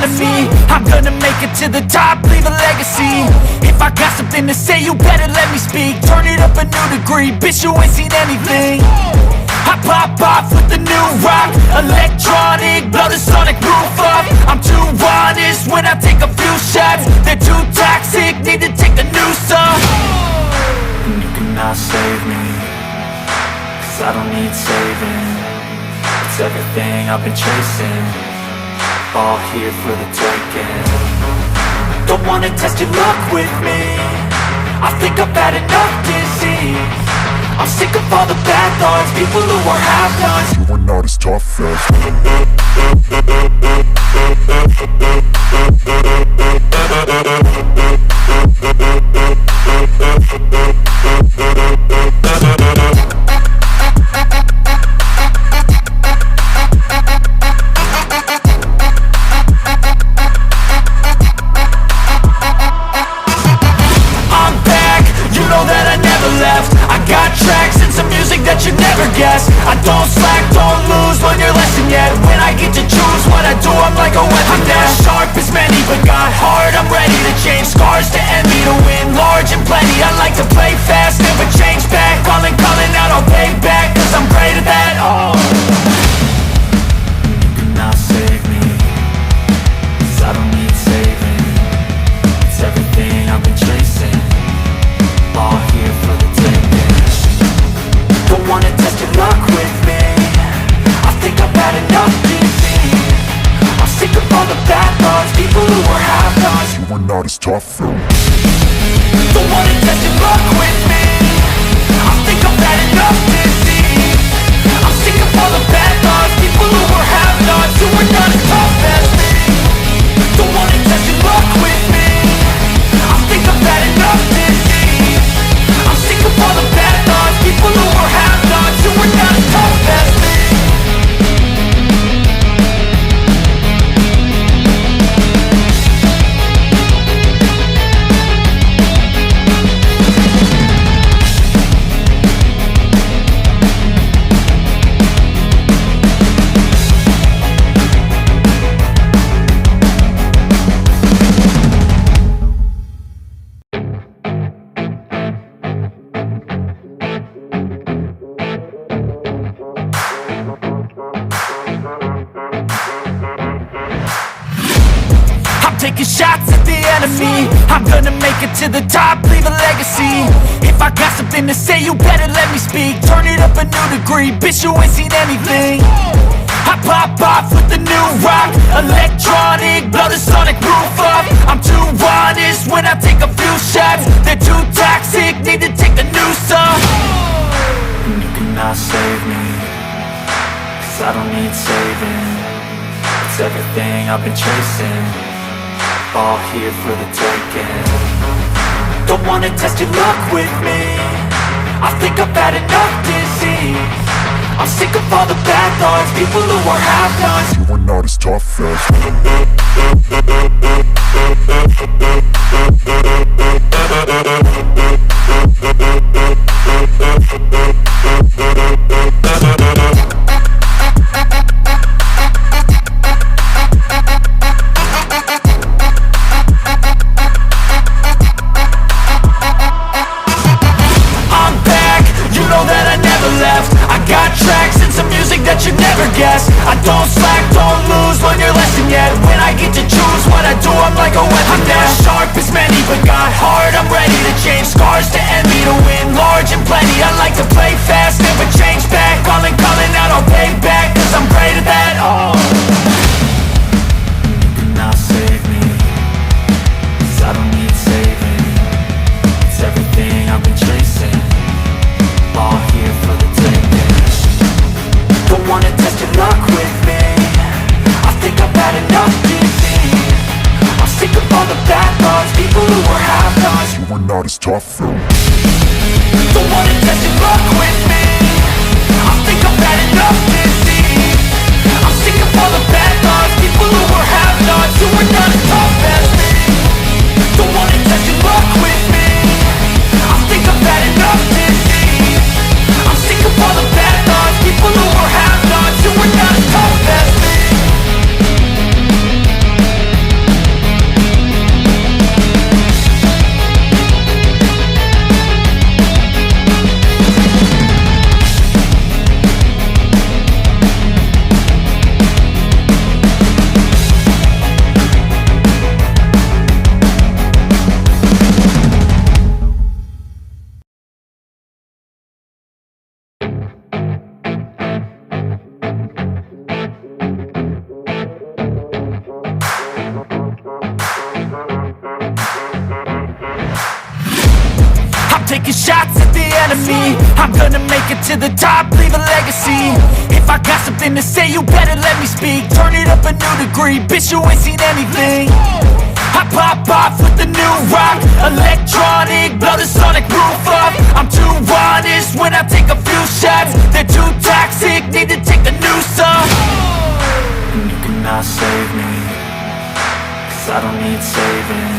enemy. I'm gonna make it to the top, leave a legacy. If I got something to say, you better let me speak. Turn it up a new degree, bitch, you ain't seen anything. I pop off with the new rock, electronic, blow the sonic roof up. I'm too honest when I take a few shots. They're too toxic, need to take a new song. And you cannot save me, cause I don't need saving. It's everything I've been chasing, all here for the taking. Don't wanna test your luck with me, I think I've had enough disease. I'm sick of all the bad thoughts, people who are half-nots. You are not as tough as I'm back, you know that I never left. I got tracks and some music that you never guess. I don't slack, don't lose, learn your lesson yet. When I get to choose what I do, I'm like a weapon. I'm not sharp as many, but got heart, I'm ready to change. Scars to envy, to win large and plenty. I like to play fast, never change back. Calling out, I'll pay back, cause I'm great at that. Oh, you cannot save me, cause I don't need saving. It's everything I've been chasing, all here for the taking. Don't wanna test your luck with me, I think I've had enough disease. I'm sick of all the bad thoughts, people who are half-nots. you are not as tough as Don't wanna test your luck with me, I think I've had enough disease. I'm sick of all the bad thoughts, people who are half-nots, who are not as tough as me. Don't wanna test your luck with me, I think I've had enough disease. I'm sick of all the bad thoughts, people who are half-nots, who are not as tough as me. Taking shots at the enemy. I'm gonna make it to the top, leave a legacy. If I got something to say, you better let me speak. Turn it up a new degree, bitch, you ain't seen anything. I pop off with the new rock, electronic, blow the sonic roof up. I'm too honest when I take a few shots. They're too toxic, need to take a new song. And you cannot save me, cause I don't need saving. It's everything I've been chasing, all here for the taking. Don't wanna test your luck with me, I think I've had enough disease. I'm sick of all the bad thoughts, people who are half-nots. you are not as tough as I don't slack, don't lose, learn your lesson yet. When I get to choose what I do, I'm like a weapon. I'm not sharp as many, but got heart, I'm ready to change. Scars to envy, to win large and plenty. I like to play fast, never change back. Calling out, I'll pay back, cause I'm great at that. Oh, you cannot save me, cause I don't need saving. It's everything I've been chasing, all here for the taking. Don't wanna test your luck with me, I think I've had enough disease. I'm sick of all the bad thoughts, people who are half-nots. you are not as tough as Don't wanna test your luck with me, I think I've had enough disease. I'm sick of all the bad thoughts, people who are half-nots, who are not as tough as me. Don't wanna test your luck with me, I think I've had enough disease. I'm sick of all the bad thoughts, people who are half-nots, who are not as tough as me. taking shots at the enemy. I'm gonna make it to the top, leave a legacy. If I got something to say, you better let me speak. Turn it up a new degree, bitch, you ain't seen anything. I pop off with the new rock, electronic, blow the sonic roof up. I'm too honest when I take a few shots. They're too toxic, need to take the noose off. And you cannot save me, cause I don't need saving.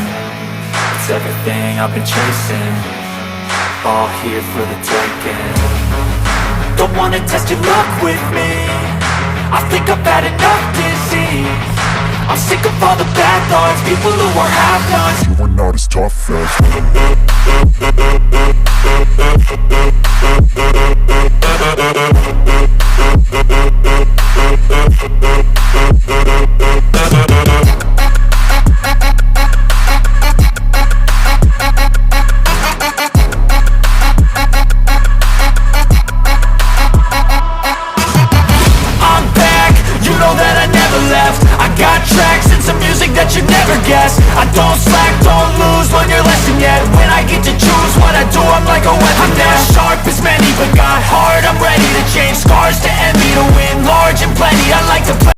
It's everything I've been chasing, all here for the taking. Don't wanna test your luck with me, I think I've had enough disease. I'm sick of all the bad thoughts, people who are half-nots. You are not as tough as I'm back, you know that I never left. I got tracks and some music that you never guessed. I don't slack, don't lose, learn your lesson yet. When I get to choose what I do, I'm like a weapon. I'm never